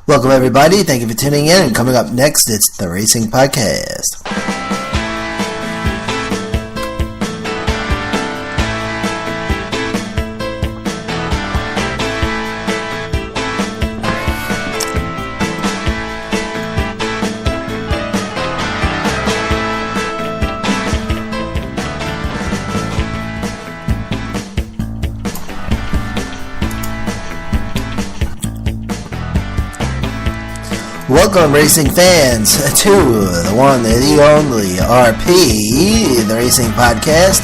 Welcome, everybody. Thank you for tuning in. And coming up next, it's the Racing Podcast. Welcome, racing fans, to the one, the only RP, the Racing Podcast,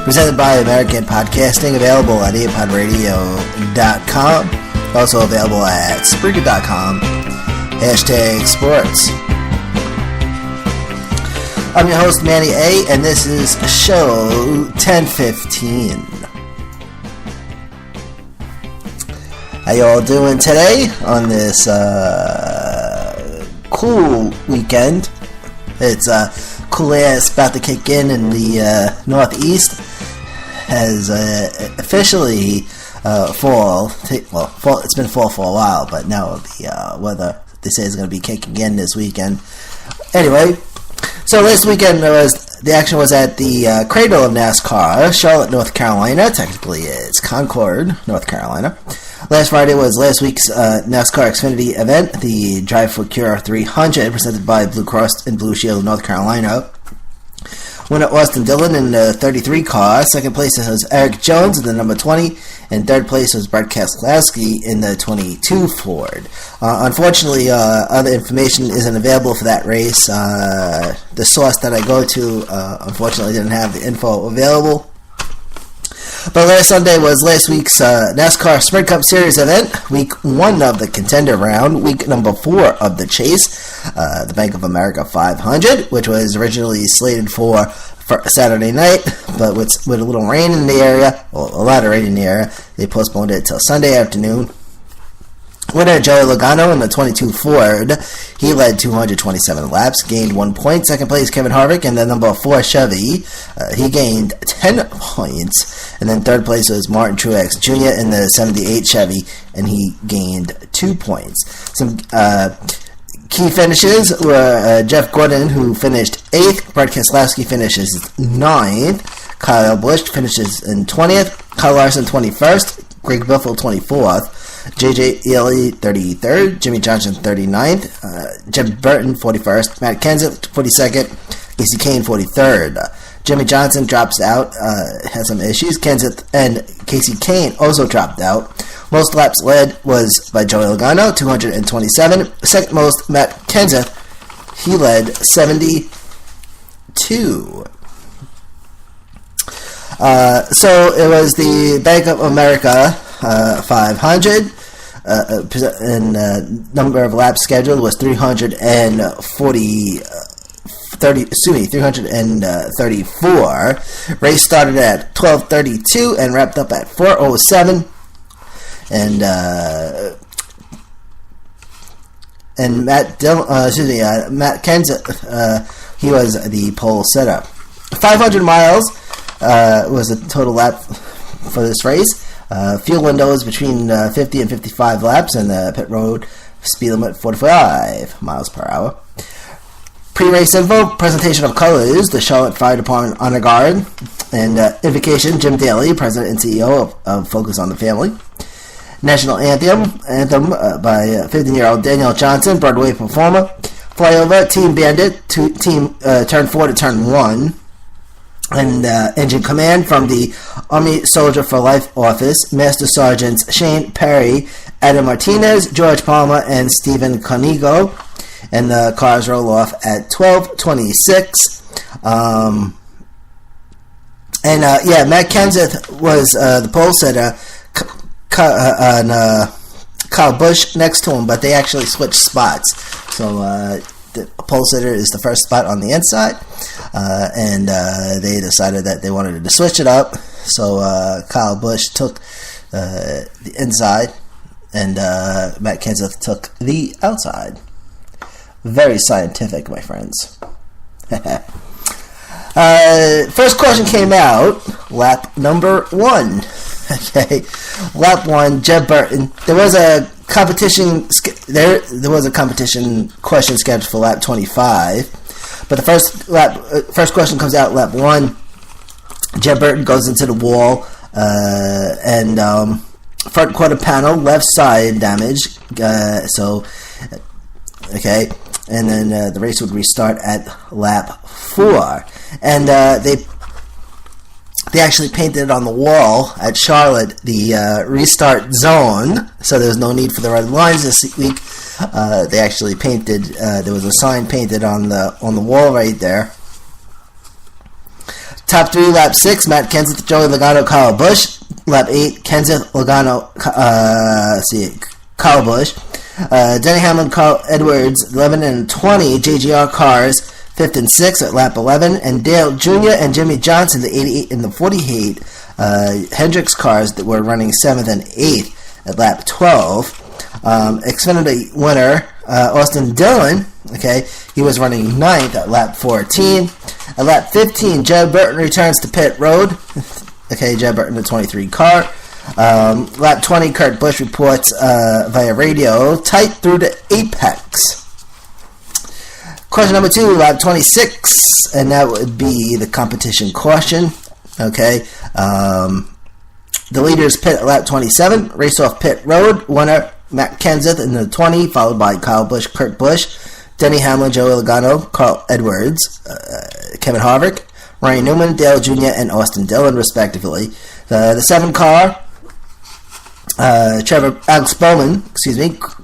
presented by American Podcasting, available at apodradio.com, also available at Spreaker.com, #sports. I'm your host, Manny A., and this is show 1015. How y'all doing today on this cool weekend? It's cool air is about to kick in the Northeast. Has officially fall. Well, fall. It's been fall for a while, but now the weather they say is going to be kicking in this weekend. Anyway, so last weekend the action was at the cradle of NASCAR, Charlotte, North Carolina. Technically, it's Concord, North Carolina. Last Friday was last week's NASCAR Xfinity event, the Drive for Cure 300, presented by Blue Cross and Blue Shield of North Carolina. Winner Austin Dillon in the 33 car. Second place was Eric Jones in the number 20. And third place was Brad Keselowski in the 22 Ford. Unfortunately, other information isn't available for that race. The source that I go to, unfortunately, didn't have the info available. But last Sunday was last week's NASCAR Sprint Cup Series event, week 1 of the contender round, week number 4 of the chase, the Bank of America 500, which was originally slated for Saturday night, but with a little rain in the area, well, a lot of rain in the area, they postponed it till Sunday afternoon. Winner Joey Logano in the 22 Ford. He led 227 laps, gained 1 point. Second place Kevin Harvick in the number 4 Chevy. He gained 10 points. And then third place was Martin Truex Jr. in the 78 Chevy, and he gained 2 points. Some key finishes were Jeff Gordon, who finished 8th. Brad Keselowski finishes 9th. Kyle Busch finishes in 20th. Kyle Larson 21st. Greg Biffle 24th. J.J. Ely 33rd, Jimmy Johnson 39th, Jeb Burton 41st, Matt Kenseth 42nd, Casey Kane 43rd. Jimmy Johnson drops out, has some issues. Kenseth and Casey Kane also dropped out. Most laps led was by Joey Logano, 227. Second most, Matt Kenseth, he led 72. So it was the Bank of America 500, and number of laps scheduled was 334. Race started at 12:32 and wrapped up at 4:07. And Matt Kenseth, he was the pole sitter. 500 miles was the total lap for this race. Fuel windows between 50 and 55 laps, and the pit road speed limit 45 miles per hour. Pre-race info, presentation of colors, the Charlotte Fire Department Honor Guard, and invocation, Jim Daly, President and CEO of Focus on the Family. National Anthem by 15-year-old Daniel Johnson, Broadway performer. Flyover, Team Bandit, turn 4 to turn 1. And engine command from the Army Soldier for Life office, Master Sergeants Shane Perry, Adam Martinez, George Palmer, and Stephen Conigo. And the cars roll off at 12:26. Matt Kenseth was the pole sitter, Kyle Busch next to him, but they actually switched spots. So the pole sitter is the first spot on the inside, and they decided that they wanted to switch it up. So Kyle Busch took the inside, and Matt Kenseth took the outside. Very scientific, my friends. First question came out, lap number 1. Okay, lap 1, Jeb Burton. There was a competition. There was a competition question scheduled for lap 25, but the first question comes out lap 1. Jeb Burton goes into the wall, and front quarter panel left side damage. Okay, and then the race would restart at lap 4, and they actually painted it on the wall at Charlotte, the restart zone, so there was no need for the red lines this week. They actually painted, there was a sign painted on the wall right there. Top 3, lap 6, Matt Kenseth, Joey Logano, Kyle Busch. Lap 8, Kenseth, Logano, Kyle Busch. Denny Hamlin, Carl Edwards, 11 and 20, JGR cars, 5th and 6th at lap 11, and Dale Jr. and Jimmy Johnson, the 88 and the 48 Hendricks cars that were running 7th and 8th at lap 12. Xfinity winner, Austin Dillon, okay, he was running 9th at lap 14. At lap 15, Jeb Burton returns to pit road. Okay, Jeb Burton, the 23 car. Lap 20, Kurt Busch reports via radio, tight through the apex. Question number 2, lap 26, and that would be the competition caution. Okay, the leaders pit at lap 27, race off pit road, winner Matt Kenseth in the 20, followed by Kyle Busch, Kurt Busch, Denny Hamlin, Joey Logano, Carl Edwards, Kevin Harvick, Ryan Newman, Dale Jr., and Austin Dillon, respectively. The 7 car, Alex Bowman,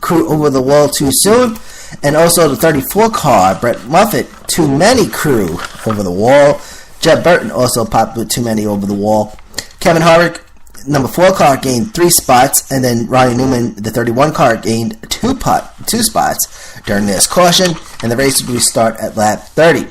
crew over the wall too soon, and also the 34 car, Brett Moffitt, too many crew over the wall. Jeb Burton also popped with too many over the wall. Kevin Harvick, number 4 car, gained 3 spots, and then Ryan Newman, the 31 car, gained 2 spots during this caution, and the race would restart at lap 30.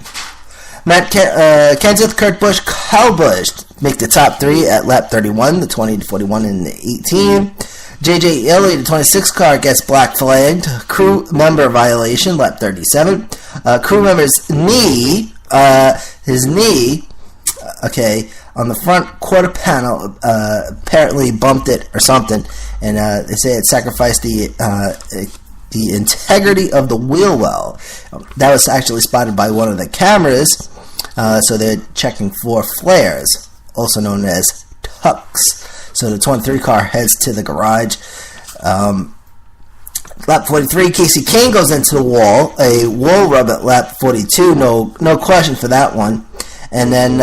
Matt Kenseth, Kurt Busch, Kyle Busch make the top 3 at lap 31, the 20, the 41, and the 18. J.J. Elliott, the 26 car, gets black flagged. Crew member violation, lap 37. Crew member's knee, okay, on the front quarter panel, apparently bumped it or something, and they say it sacrificed the integrity of the wheel well. That was actually spotted by one of the cameras, so they're checking for flares, also known as tucks. So the 23 car heads to the garage. Lap 43, Casey Kane goes into the wall. A wall rub at lap 42, no question for that one. And then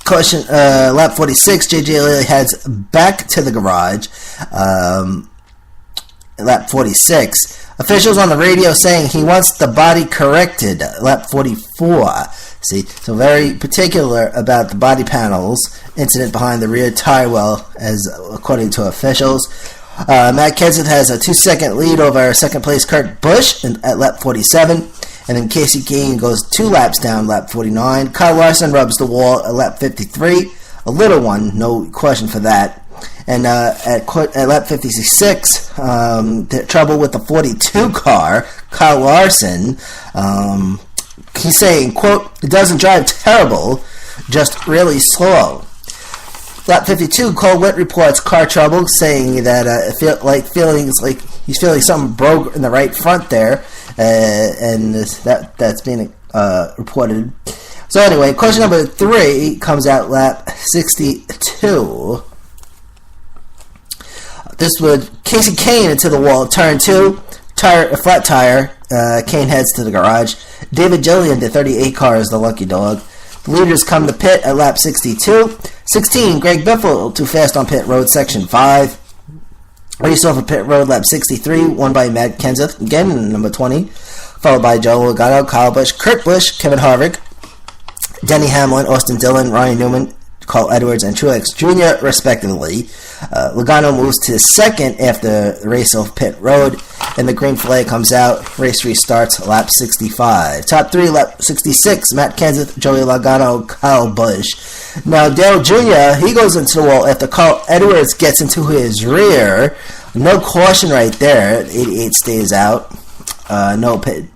lap 46, J.J. Elliott heads back to the garage. Lap 46, officials on the radio saying he wants the body corrected. Lap 44. See, so very particular about the body panels incident behind the rear tire well, as according to officials. Matt Kenseth has a 2-second lead over second place Kurt Busch at lap 47, and then Casey Kane goes 2 laps down, lap 49. Kyle Larson rubs the wall at lap 53, a little one, no question for that. And at lap 56, the trouble with the 42 car, Kyle Larson. He's saying, quote, "It doesn't drive terrible, just really slow." Lap 52, Cole Witt reports car trouble, saying that he's feeling something broke in the right front there, and that's being reported. So anyway, question number 3 comes out lap 62. This would Casey Kane into the wall, turn 2, a flat tire. Kane heads to the garage. David Gilliland, the 38 car, is the lucky dog. The leaders come to pit at lap 62. 16, Greg Biffle, too fast on pit road, section 5. Race off of pit road, lap 63, won by Matt Kenseth, again, number 20. Followed by Joe Logano, Kyle Busch, Kurt Busch, Kevin Harvick, Denny Hamlin, Austin Dillon, Ryan Newman, Carl Edwards, and Truex Jr., respectively. Logano moves to second after the race off pit road, and the green flag comes out. Race restarts lap 65. Top 3, lap 66, Matt Kenseth, Joey Logano, Kyle Busch. Now, Dale Jr., he goes into the wall after Carl Edwards gets into his rear. No caution right there. 88 stays out. No pit.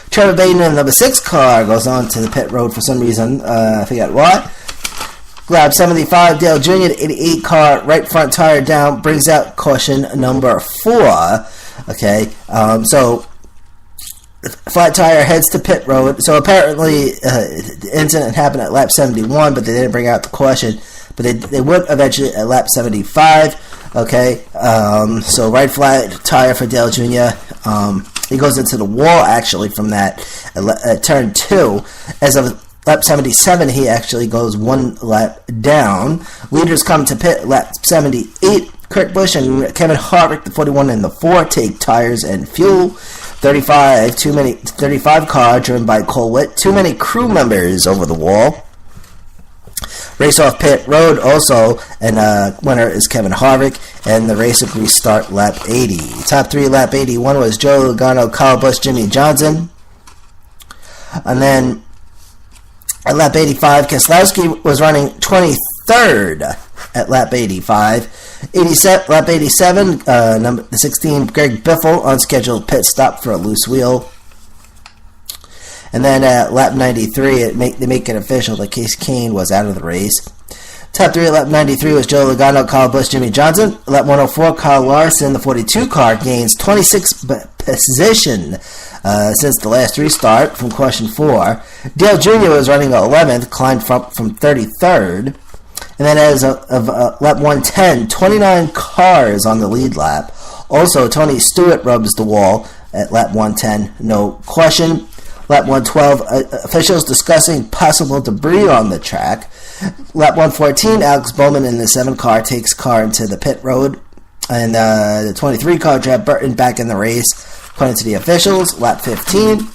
Trevor Bayden in the number 6 car goes on to the pit road for some reason. I forget what. Lap 75, Dale Jr., the 88 car, right front tire down, brings out caution number 4. Okay, so flat tire heads to pit road. So apparently, the incident happened at lap 71, but they didn't bring out the caution. But they would eventually at lap 75. Okay, so right flat tire for Dale Jr. He goes into the wall actually from that at turn 2. As of lap 77, he actually goes one lap down. Leaders come to pit lap 78. Kurt Busch and Kevin Harvick, the 41 and the 4, take tires and fuel. 35 car driven by Cole Witt. Too many crew members over the wall. Race off pit road also, and winner is Kevin Harvick, and the race will restart lap 80. Top 3 lap 81 was Joe Logano, Kyle Busch, Jimmy Johnson. And then at lap 85, Keselowski was running 23rd at lap 85. Lap 87, number 16, Greg Biffle, unscheduled pit stop for a loose wheel. And then at lap 93, they make it official that Case Kane was out of the race. Top 3 at lap 93 was Joe Logano, Kyle Busch, Jimmy Johnson. Lap 104, Kyle Larson, the 42 car, gains 26th position since the last restart from caution 4. Dale Jr. was running 11th, climbed from 33rd. And then as of lap 110, 29 cars on the lead lap. Also, Tony Stewart rubs the wall at lap 110, no caution. Lap 112, officials discussing possible debris on the track. Lap 114, Alex Bowman in the 7 car takes car into the pit road. And the 23 car Brad Burton back in the race, according to the officials. Lap 15.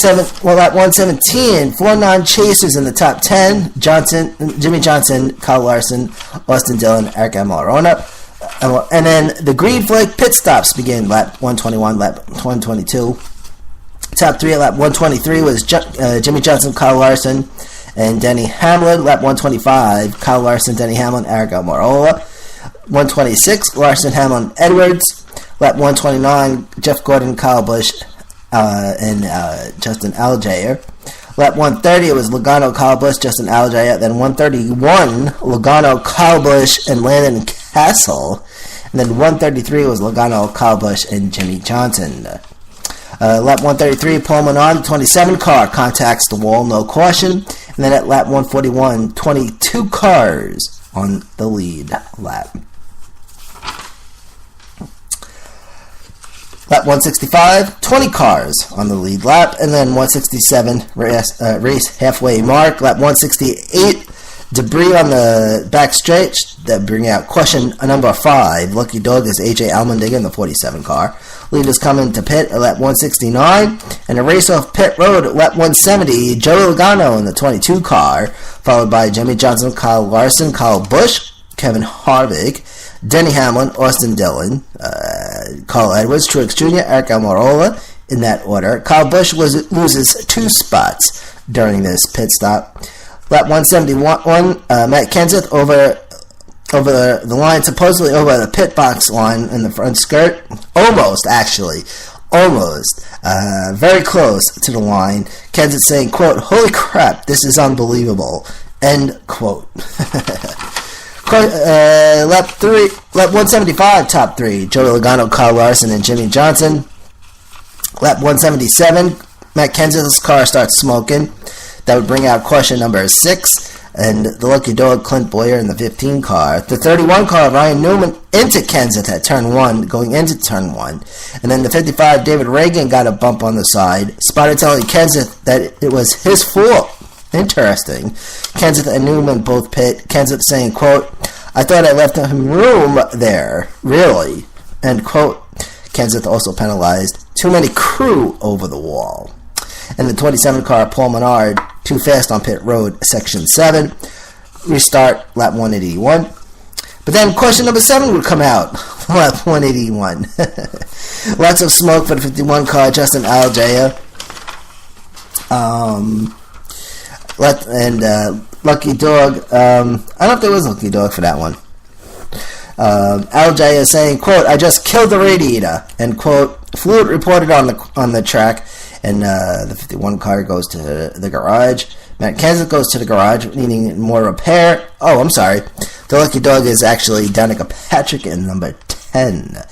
Lap 117, 4 non-chasers in the top 10. Jimmy Johnson, Kyle Larson, Austin Dillon, Eric Almirola. And then the green flag pit stops begin. Lap 121, lap 122. Top 3 at lap 123 was Jimmy Johnson, Kyle Larson, and Denny Hamlin. Lap 125, Kyle Larson, Denny Hamlin, Eric Almirola. 126, Larson, Hamlin, Edwards. Lap 129, Jeff Gordon, Kyle Busch, and Justin Allgaier. Lap 130, it was Logano, Kyle Busch, Justin Allgaier. Then 131, Logano, Kyle Busch, and Landon Cassill. And then 133 was Logano, Kyle Busch, and Jimmy Johnson. Lap 133, Paul Menard, 27 car, contacts the wall, no caution. And then at lap 141, 22 cars on the lead lap. Lap 165, 20 cars on the lead lap. And then 167, race halfway mark. Lap 168, debris on the back stretch that bring out caution number 5. Lucky dog is AJ Allmendinger in the 47 car. Leaders coming to pit at lap 169. And a race off pit road at lap 170. Joe Logano in the 22 car, followed by Jimmy Johnson, Kyle Larson, Kyle Busch, Kevin Harvick, Denny Hamlin, Austin Dillon, Carl Edwards, Truex Jr., Eric Almirola, in that order. Kyle Busch loses 2 spots during this pit stop. Lap 171, Matt Kenseth over the line, supposedly over the pit box line in the front skirt. Almost. Very close to the line. Kenseth saying, quote, "Holy crap, this is unbelievable," end quote. Lap 175, top 3, Joey Logano, Kyle Larson, and Jimmy Johnson. Lap 177, Matt Kenseth's car starts smoking. That would bring out caution number 6. And the lucky dog, Clint Bowyer, in the 15 car. The 31 car, Ryan Newman, into Kenseth at turn 1, going into turn 1. And then the 55, David Reagan, got a bump on the side. Spotter telling Kenseth that it was his fault. Interesting. Kenseth and Newman both pit. Kenseth saying, quote, "I thought I left him room there. Really?" End quote. Kenseth also penalized. Too many crew over the wall. And the 27 car, Paul Menard, too fast on pit road, section 7. Restart, lap 181. But then question number 7 would come out, lap 181. Lots of smoke for the 51 car, Justin Allgaier. Lucky Dog, I don't know if there was a Lucky Dog for that one. Allgaier saying, quote, "I just killed the radiator," end quote. Fluid reported on the track. And the 51 car goes to the garage. Matt Kenseth goes to the garage, needing more repair. Oh, I'm sorry. The lucky dog is actually Danica Patrick in number 10.